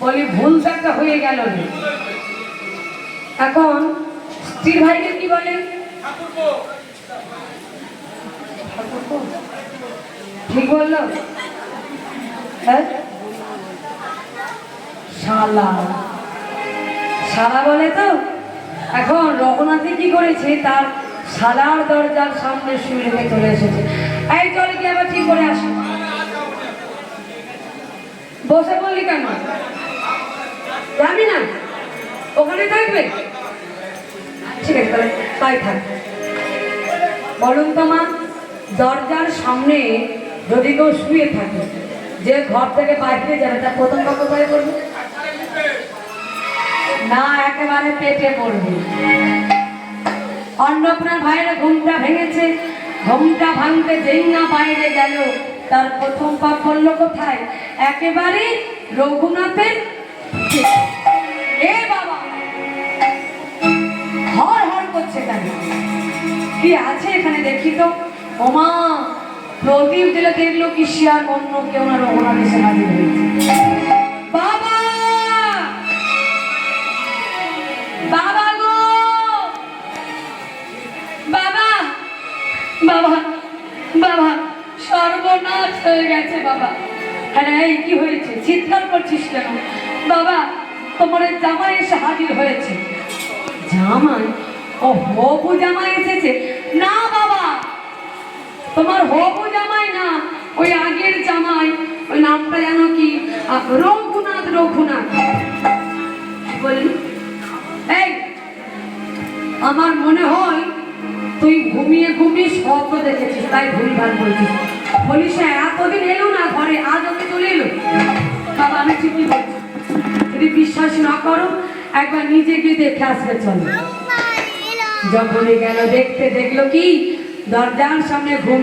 বলি ভুল একটা হয়ে গেল। এখন স্ত্রীর ভাইকে কি বলে? ঠিক বললো? হ্যাঁ, শালা শালা বলে তো। এখন রঘুনাথে কি করেছে, তার শালার দরজার সামনে শুয়ে রেখে চলে এসেছে। এই চলে কি আবার ঠিক করে আসে। বসে বললি কেন? জানি না, ওখানে থাকবে। ঠিক আছে, তাহলে তাই থাকবে। বলুন তো মা, দরজার সামনে যদি কেউ শুয়ে থাকে, যে ঘর থেকে বাইরে যাবে, তার প্রথম কোথায় পড়বে? না, একেবারে পেটে পড়বে। অন্নপূর্ণার ভাইয়ের ঘুমটা ভেঙেছে, ঘুমটা ভাঙতে যেই না বাইরে গেল, তার প্রথম পাপ পড়ল কোথায়? একেবারে রঘুনাথের। এ বাবা, হর হর করছে কেন? কি আছে এখানে দেখি তো। ওমা, প্রদীপ দিলে দেখলো কি শিয়ার অন্য কেউ না, রঘুনাথ এসে হাজির হয়েছে। বাবা, বাবা গো, বাবা, বাবা, বাবা, সর্বনাশ হয়ে গেছে বাবা। হ্যাঁ, কি হয়েছে? চিৎকার করছিস কেন? বাবা, তোমার জামাই এসে হাজির হয়েছে। জামাই? ও হবু জামাই এসেছে? না বাবা, তোমার হবু জামাই না, ওই আগের জামাই, ওই নামটা জানো কি? রঘুনাথ। রঘুনাথ বললি? এই, আমার মনে হয় তুই ঘুমিয়ে ঘুমিয়ে স্বপ্ন দেখেছিস, তাই ভুলভাল বলছিস। বলিস এতদিন এলো না ঘরে, আজ ওকে চলে এলো। বাবা, আমি ঠিকই বলছি। যদি বিশ্বাস না করো, একবার নিজে গিয়ে দেখে আসবে। চলো। যখনই গেল দেখতে, দেখলো কি দরজার সামনে ঘুম